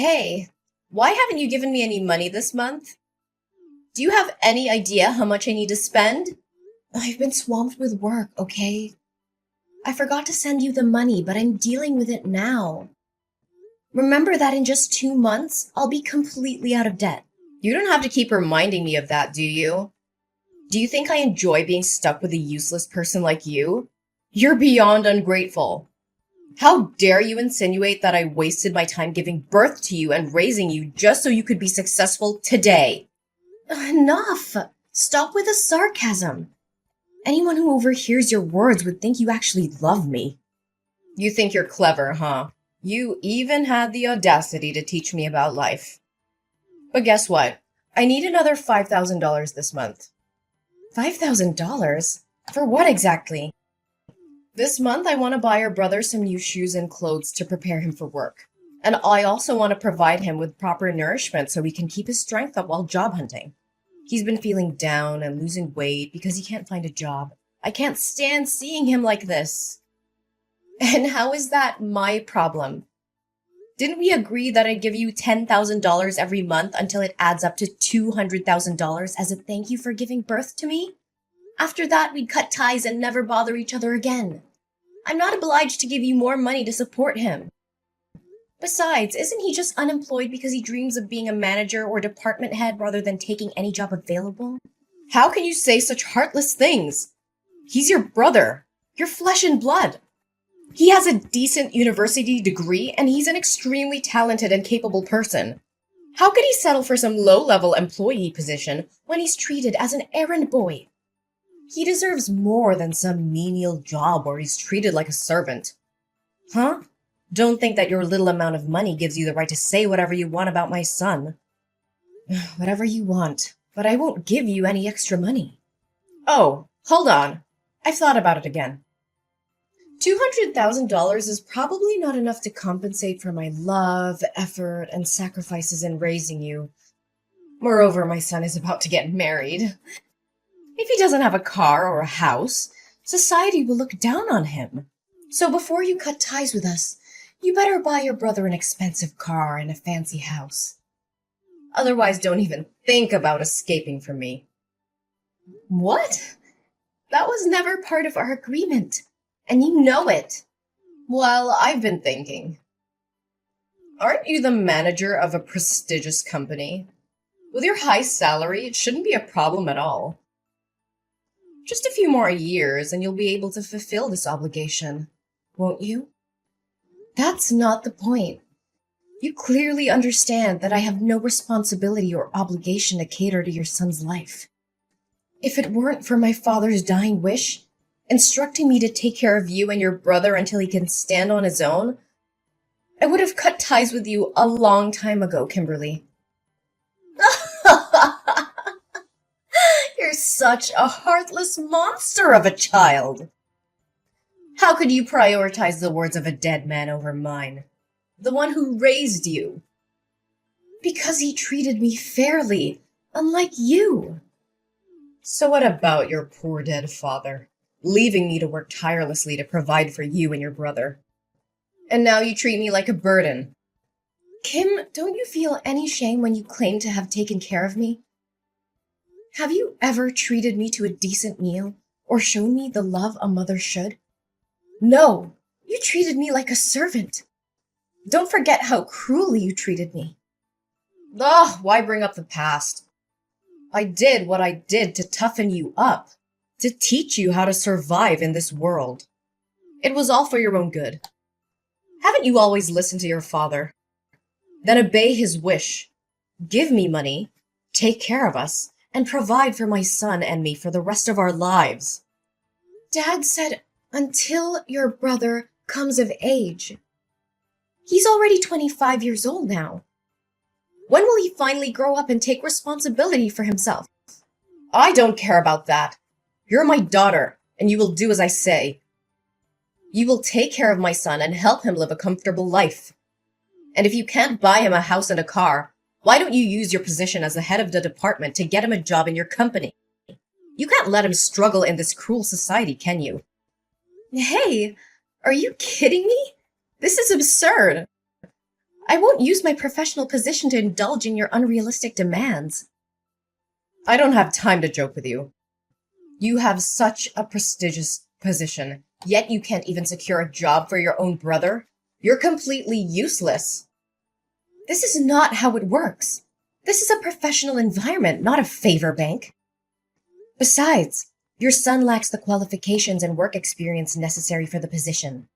Hey, why haven't you given me any money this month? Do you have any idea how much I need to spend? I've been swamped with work, okay? I forgot to send you the money, but I'm dealing with it now. Remember that in just 2 months, I'll be completely out of debt. You don't have to keep reminding me of that, do you? Do you think I enjoy being stuck with a useless person like you? You're beyond ungrateful. How dare you insinuate that I wasted my time giving birth to you and raising you just so you could be successful today? Enough! Stop with the sarcasm. Anyone who overhears your words would think you actually love me. You think you're clever, huh? You even had the audacity to teach me about life. But guess what? I need another $5,000 this month. $5,000? For what exactly? This month, I want to buy your brother some new shoes and clothes to prepare him for work. And I also want to provide him with proper nourishment so he can keep his strength up while job hunting. He's been feeling down and losing weight because he can't find a job. I can't stand seeing him like this. And how is that my problem? Didn't we agree that I'd give you $10,000 every month until it adds up to $200,000 as a thank you for giving birth to me? After that, we'd cut ties and never bother each other again. I'm not obliged to give you more money to support him. Besides, isn't he just unemployed because he dreams of being a manager or department head rather than taking any job available? How can you say such heartless things? He's your brother, your flesh and blood. He has a decent university degree and he's an extremely talented and capable person. How could he settle for some low-level employee position when he's treated as an errand boy? He deserves more than some menial job where he's treated like a servant. Huh? Don't think that your little amount of money gives you the right to say whatever you want about my son. Whatever you want, but I won't give you any extra money. Oh, hold on. I've thought about it again. $200,000 is probably not enough to compensate for my love, effort, and sacrifices in raising you. Moreover, my son is about to get married. If he doesn't have a car or a house, society will look down on him. So before you cut ties with us, you better buy your brother an expensive car and a fancy house. Otherwise, don't even think about escaping from me. What? That was never part of our agreement, and you know it. Well, I've been thinking. Aren't you the manager of a prestigious company? With your high salary, it shouldn't be a problem at all. Just a few more years and you'll be able to fulfill this obligation, won't you? That's not the point. You clearly understand that I have no responsibility or obligation to cater to your son's life. If it weren't for my father's dying wish, instructing me to take care of you and your brother until he can stand on his own, I would have cut ties with you a long time ago, Kimberly. You're such a heartless monster of a child. How could you prioritize the words of a dead man over mine? The one who raised you? Because he treated me fairly, unlike you. So what about your poor dead father, leaving me to work tirelessly to provide for you and your brother? And now you treat me like a burden. Kim, don't you feel any shame when you claim to have taken care of me? Have you ever treated me to a decent meal or shown me the love a mother should? No, you treated me like a servant. Don't forget how cruelly you treated me. Ugh, why bring up the past? I did what I did to toughen you up, to teach you how to survive in this world. It was all for your own good. Haven't you always listened to your father? Then obey his wish. Give me money, take care of us, and provide for my son and me for the rest of our lives. Dad said, until your brother comes of age. He's already 25 years old now. When will he finally grow up and take responsibility for himself? I don't care about that. You're my daughter, and you will do as I say. You will take care of my son and help him live a comfortable life. And if you can't buy him a house and a car, why don't you use your position as the head of the department to get him a job in your company? You can't let him struggle in this cruel society, can you? Hey, are you kidding me? This is absurd. I won't use my professional position to indulge in your unrealistic demands. I don't have time to joke with you. You have such a prestigious position, yet you can't even secure a job for your own brother. You're completely useless. This is not how it works. This is a professional environment, not a favor bank. Besides, your son lacks the qualifications and work experience necessary for the position.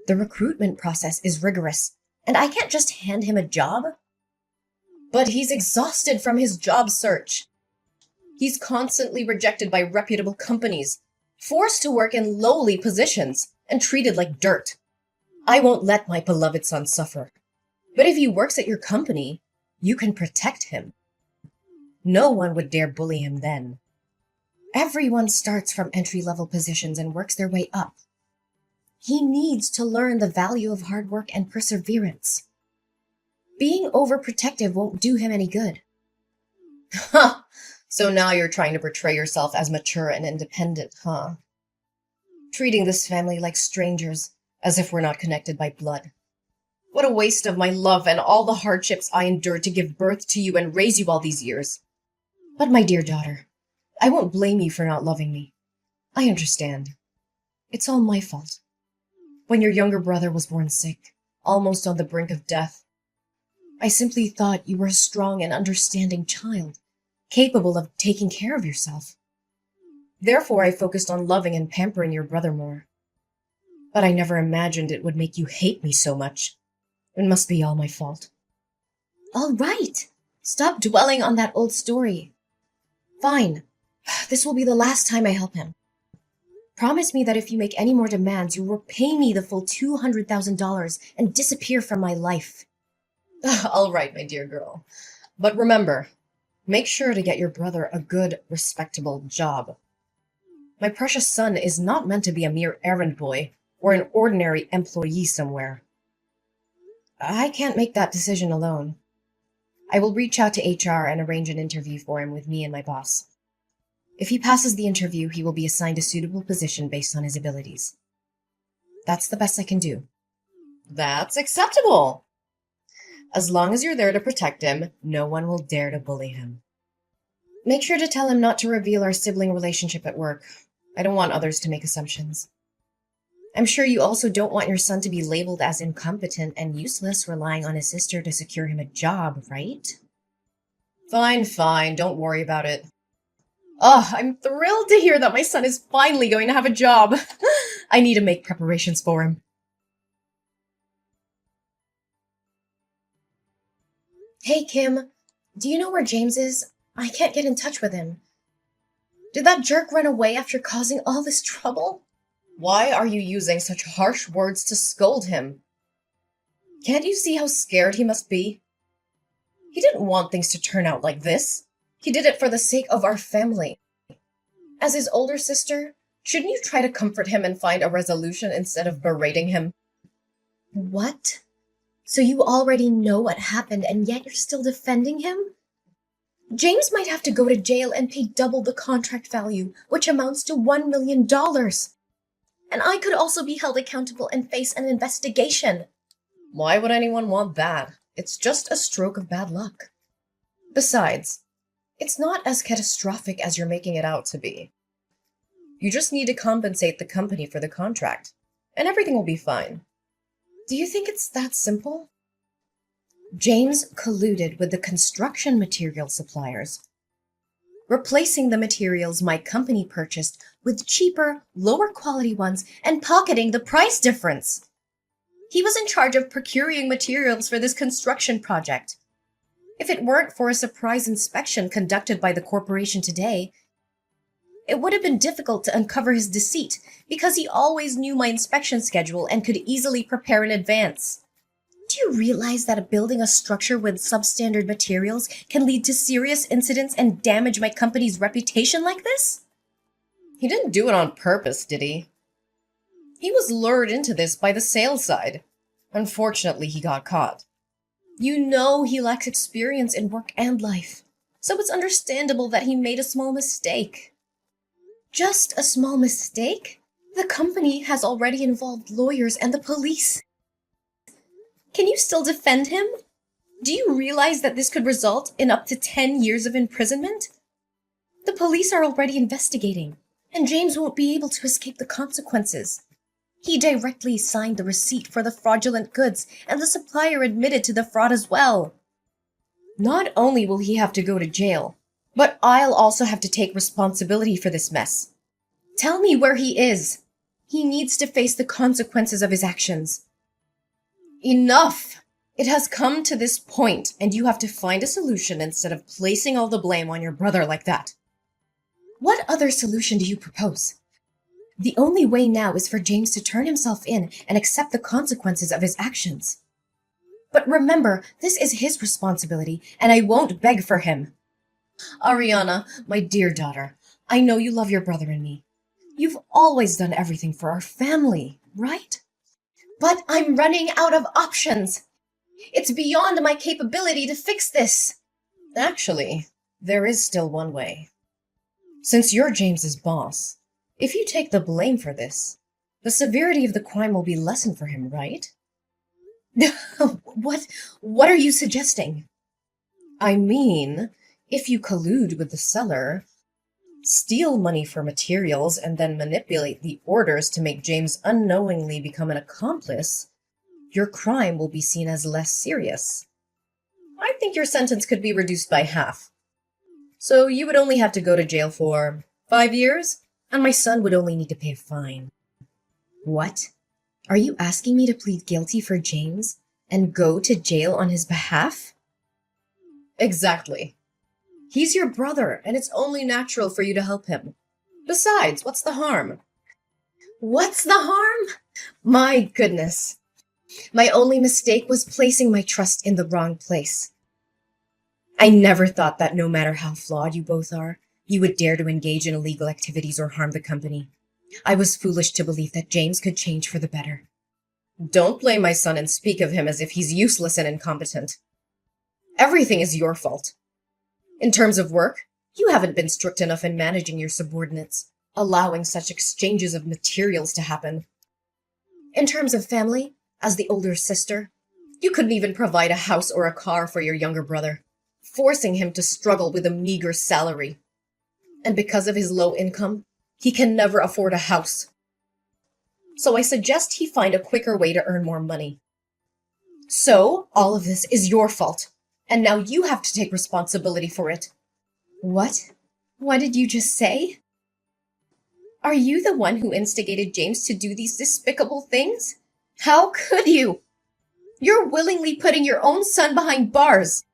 The recruitment process is rigorous, and I can't just hand him a job. But he's exhausted from his job search. He's constantly rejected by reputable companies, forced to work in lowly positions, and treated like dirt. I won't let my beloved son suffer. But if he works at your company, you can protect him. No one would dare bully him then. Everyone starts from entry-level positions and works their way up. He needs to learn the value of hard work and perseverance. Being overprotective won't do him any good. Ha! So now you're trying to portray yourself as mature and independent, huh? Treating this family like strangers, as if we're not connected by blood. What a waste of my love and all the hardships I endured to give birth to you and raise you all these years. But my dear daughter, I won't blame you for not loving me. I understand. It's all my fault. When your younger brother was born sick, almost on the brink of death, I simply thought you were a strong and understanding child, capable of taking care of yourself. Therefore, I focused on loving and pampering your brother more. But I never imagined it would make you hate me so much. It must be all my fault. All right. Stop dwelling on that old story. Fine. This will be the last time I help him. Promise me that if you make any more demands, you will pay me the full $200,000 and disappear from my life. All right, my dear girl. But remember, make sure to get your brother a good, respectable job. My precious son is not meant to be a mere errand boy or an ordinary employee somewhere. I can't make that decision alone. I will reach out to HR and arrange an interview for him with me and my boss. If he passes the interview, he will be assigned a suitable position based on his abilities. That's the best I can do. That's acceptable. As long as you're there to protect him, no one will dare to bully him. Make sure to tell him not to reveal our sibling relationship at work. I don't want others to make assumptions. I'm sure you also don't want your son to be labeled as incompetent and useless, relying on his sister to secure him a job, right? Fine, don't worry about it. Oh, I'm thrilled to hear that my son is finally going to have a job. I need to make preparations for him. Hey, Kim, do you know where James is? I can't get in touch with him. Did that jerk run away after causing all this trouble? Why are you using such harsh words to scold him? Can't you see how scared he must be? He didn't want things to turn out like this. He did it for the sake of our family. As his older sister, shouldn't you try to comfort him and find a resolution instead of berating him? What? So you already know what happened and yet you're still defending him? James might have to go to jail and pay double the contract value, which amounts to $1 million. And I could also be held accountable and face an investigation. Why would anyone want that? It's just a stroke of bad luck. Besides, it's not as catastrophic as you're making it out to be. You just need to compensate the company for the contract, and everything will be fine. Do you think it's that simple? James colluded with the construction material suppliers, replacing the materials my company purchased with cheaper, lower quality ones and pocketing the price difference. He was in charge of procuring materials for this construction project. If it weren't for a surprise inspection conducted by the corporation today, it would have been difficult to uncover his deceit because he always knew my inspection schedule and could easily prepare in advance. Do you realize that building a structure with substandard materials can lead to serious incidents and damage my company's reputation like this? He didn't do it on purpose, did he? He was lured into this by the sales side. Unfortunately, he got caught. You know he lacks experience in work and life, so it's understandable that he made a small mistake. Just a small mistake? The company has already involved lawyers and the police. Can you still defend him? Do you realize that this could result in up to 10 years of imprisonment? The police are already investigating, and James won't be able to escape the consequences. He directly signed the receipt for the fraudulent goods, and the supplier admitted to the fraud as well. Not only will he have to go to jail, but I'll also have to take responsibility for this mess. Tell me where he is. He needs to face the consequences of his actions. Enough! It has come to this point, and you have to find a solution instead of placing all the blame on your brother like that. What other solution do you propose? The only way now is for James to turn himself in and accept the consequences of his actions. But remember, this is his responsibility, and I won't beg for him. Ariana, my dear daughter, I know you love your brother and me. You've always done everything for our family, right? But I'm running out of options. It's beyond my capability to fix this. Actually, there is still one way. Since you're James's boss, if you take the blame for this, the severity of the crime will be lessened for him, right? What are you suggesting? I mean, if you collude with the seller, steal money for materials, and then manipulate the orders to make James unknowingly become an accomplice, your crime will be seen as less serious. I think your sentence could be reduced by half. So you would only have to go to jail for 5 years, and my son would only need to pay a fine. What? Are you asking me to plead guilty for James and go to jail on his behalf? Exactly. He's your brother, and it's only natural for you to help him. Besides, what's the harm? What's the harm? My goodness. My only mistake was placing my trust in the wrong place. I never thought that no matter how flawed you both are, you would dare to engage in illegal activities or harm the company. I was foolish to believe that James could change for the better. Don't blame my son and speak of him as if he's useless and incompetent. Everything is your fault. In terms of work, you haven't been strict enough in managing your subordinates, allowing such exchanges of materials to happen. In terms of family, as the older sister, you couldn't even provide a house or a car for your younger brother, forcing him to struggle with a meager salary. And because of his low income, he can never afford a house. So I suggest he find a quicker way to earn more money. So, all of this is your fault, and now you have to take responsibility for it. What? What did you just say? Are you the one who instigated James to do these despicable things? How could you? You're willingly putting your own son behind bars.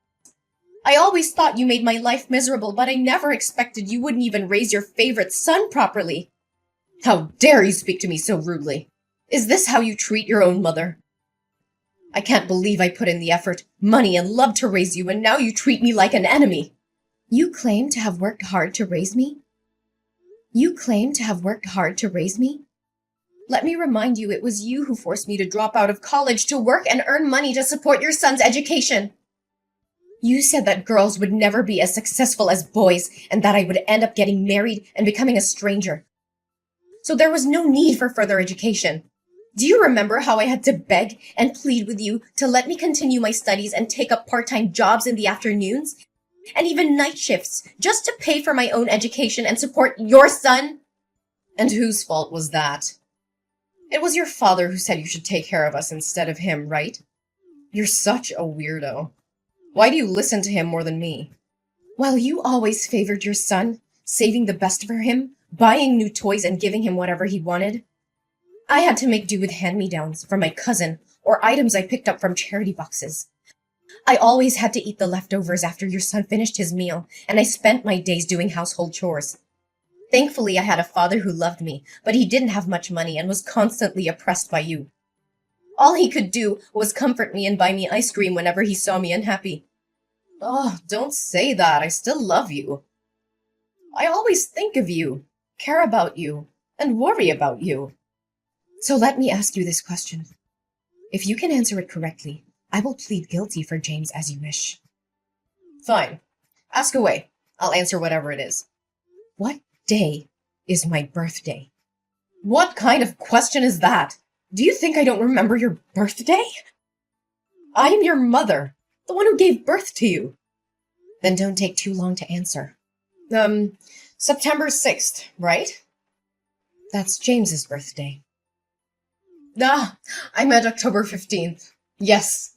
I always thought you made my life miserable, but I never expected you wouldn't even raise your favorite son properly. How dare you speak to me so rudely? Is this how you treat your own mother? I can't believe I put in the effort, money, and love to raise you, and now you treat me like an enemy. You claim to have worked hard to raise me? You claim to have worked hard to raise me? Let me remind you, it was you who forced me to drop out of college to work and earn money to support your son's education. You said that girls would never be as successful as boys, and that I would end up getting married and becoming a stranger. So there was no need for further education. Do you remember how I had to beg and plead with you to let me continue my studies and take up part-time jobs in the afternoons? And even night shifts, just to pay for my own education and support your son? And whose fault was that? It was your father who said you should take care of us instead of him, right? You're such a weirdo. Why do you listen to him more than me? Well, you always favored your son, saving the best for him, buying new toys and giving him whatever he wanted. I had to make do with hand-me-downs from my cousin or items I picked up from charity boxes. I always had to eat the leftovers after your son finished his meal, and I spent my days doing household chores. Thankfully, I had a father who loved me, but he didn't have much money and was constantly oppressed by you. All he could do was comfort me and buy me ice cream whenever he saw me unhappy. Oh, don't say that. I still love you. I always think of you, care about you, and worry about you. So let me ask you this question. If you can answer it correctly, I will plead guilty for James as you wish. Fine. Ask away. I'll answer whatever it is. What day is my birthday? What kind of question is that? Do you think I don't remember your birthday? I am your mother, the one who gave birth to you. Then don't take too long to answer. September 6th, right? That's James's birthday. Ah, I meant October 15th. Yes,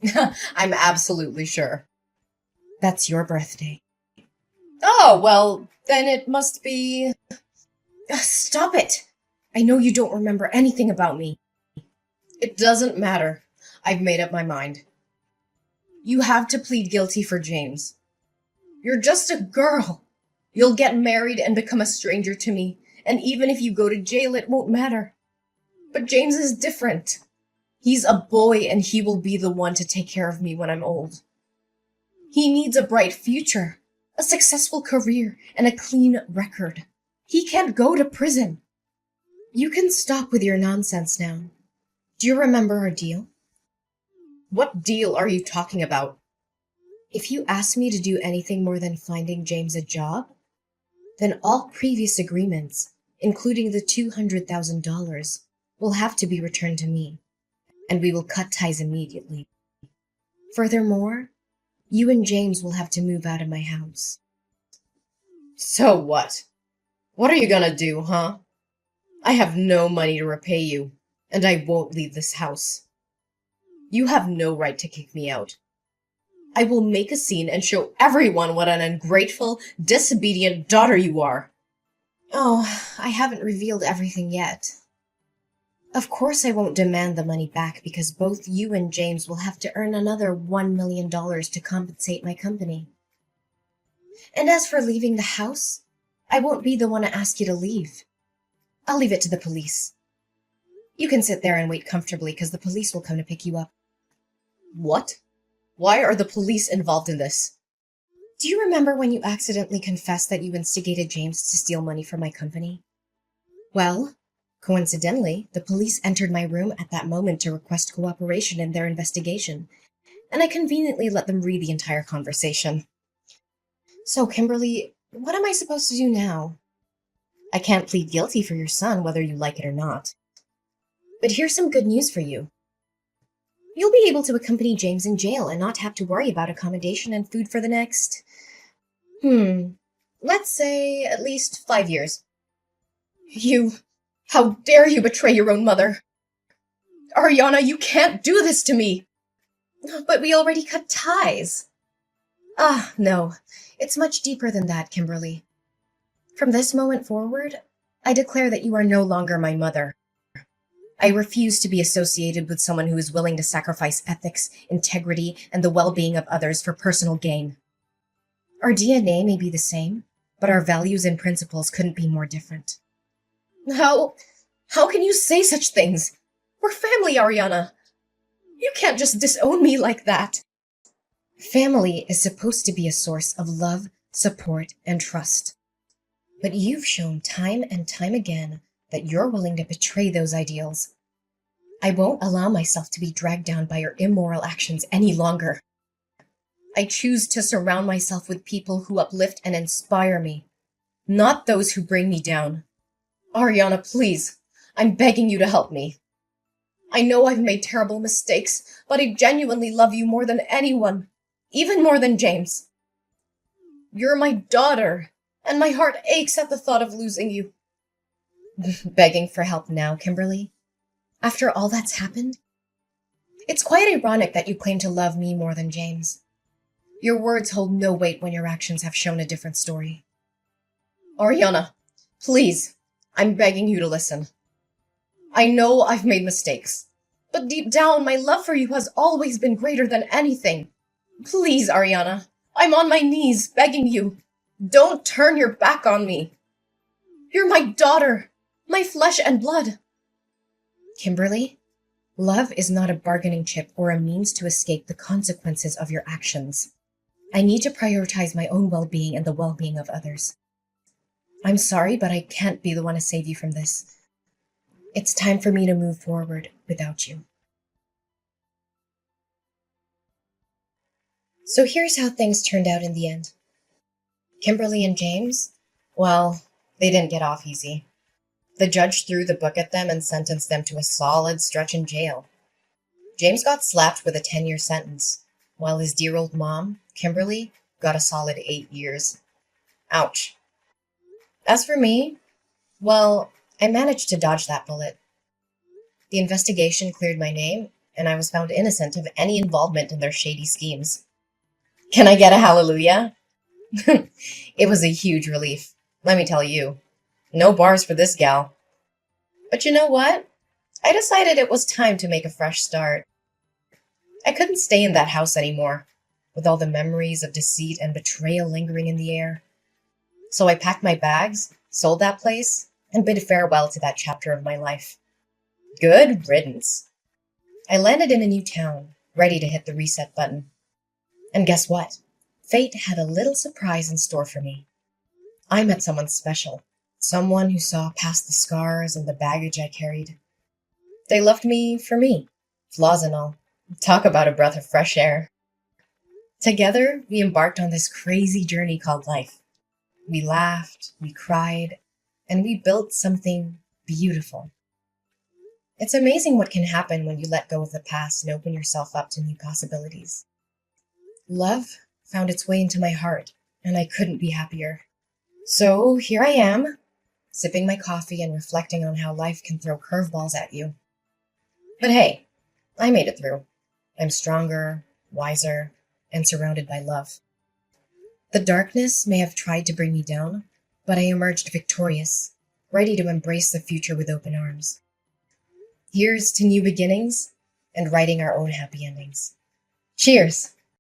I'm absolutely sure. That's your birthday. Oh, well, then it must be... Stop it! I know you don't remember anything about me. It doesn't matter. I've made up my mind. You have to plead guilty for James. You're just a girl. You'll get married and become a stranger to me, and even if you go to jail, it won't matter. But James is different. He's a boy, and he will be the one to take care of me when I'm old. He needs a bright future, a successful career, and a clean record. He can't go to prison. You can stop with your nonsense now. Do you remember our deal? What deal are you talking about? If you ask me to do anything more than finding James a job, then all previous agreements, including the $200,000, will have to be returned to me, and we will cut ties immediately. Furthermore, you and James will have to move out of my house. So what? What are you gonna do, huh? I have no money to repay you, and I won't leave this house. You have no right to kick me out. I will make a scene and show everyone what an ungrateful, disobedient daughter you are. Oh, I haven't revealed everything yet. Of course I won't demand the money back because both you and James will have to earn another $1 million to compensate my company. And as for leaving the house, I won't be the one to ask you to leave. I'll leave it to the police. You can sit there and wait comfortably because the police will come to pick you up. What? Why are the police involved in this? Do you remember when you accidentally confessed that you instigated James to steal money from my company? Well, coincidentally, the police entered my room at that moment to request cooperation in their investigation, and I conveniently let them read the entire conversation. So, Kimberly, what am I supposed to do now? I can't plead guilty for your son, whether you like it or not. But here's some good news for you. You'll be able to accompany James in jail and not have to worry about accommodation and food for the next... let's say at least 5 years. How dare you betray your own mother? Ariana, you can't do this to me! But we already cut ties. Ah, no. It's much deeper than that, Kimberly. From this moment forward, I declare that you are no longer my mother. I refuse to be associated with someone who is willing to sacrifice ethics, integrity, and the well-being of others for personal gain. Our DNA may be the same, but our values and principles couldn't be more different. How can you say such things? We're family, Ariana. You can't just disown me like that. Family is supposed to be a source of love, support, and trust. But you've shown time and time again that you're willing to betray those ideals. I won't allow myself to be dragged down by your immoral actions any longer. I choose to surround myself with people who uplift and inspire me, not those who bring me down. Ariana, please, I'm begging you to help me. I know I've made terrible mistakes, but I genuinely love you more than anyone, even more than James. You're my daughter, and my heart aches at the thought of losing you. Begging for help now, Kimberly? After all that's happened? It's quite ironic that you claim to love me more than James. Your words hold no weight when your actions have shown a different story. Ariana, please, I'm begging you to listen. I know I've made mistakes, but deep down, my love for you has always been greater than anything. Please, Ariana, I'm on my knees begging you. Don't turn your back on me. You're my daughter, my flesh and blood. Kimberly, love is not a bargaining chip or a means to escape the consequences of your actions. I need to prioritize my own well-being and the well-being of others. I'm sorry, but I can't be the one to save you from this. It's time for me to move forward without you. So here's how things turned out in the end. Kimberly and James, well, they didn't get off easy. The judge threw the book at them and sentenced them to a solid stretch in jail. James got slapped with a 10-year sentence, while his dear old mom, Kimberly, got a solid 8 years. Ouch. As for me, well, I managed to dodge that bullet. The investigation cleared my name, and I was found innocent of any involvement in their shady schemes. Can I get a hallelujah? It was a huge relief, let me tell you. No bars for this gal. But you know what? I decided it was time to make a fresh start. I couldn't stay in that house anymore, with all the memories of deceit and betrayal lingering in the air. So I packed my bags, sold that place, and bid farewell to that chapter of my life. Good riddance. I landed in a new town, ready to hit the reset button. And guess what? Fate had a little surprise in store for me. I met someone special, someone who saw past the scars and the baggage I carried. They loved me for me, flaws and all. Talk about a breath of fresh air. Together, we embarked on this crazy journey called life. We laughed, we cried, and we built something beautiful. It's amazing what can happen when you let go of the past and open yourself up to new possibilities. Love found its way into my heart, and I couldn't be happier. So here I am, sipping my coffee and reflecting on how life can throw curveballs at you. But hey, I made it through. I'm stronger, wiser, and surrounded by love. The darkness may have tried to bring me down, but I emerged victorious, ready to embrace the future with open arms. Here's to new beginnings and writing our own happy endings. Cheers!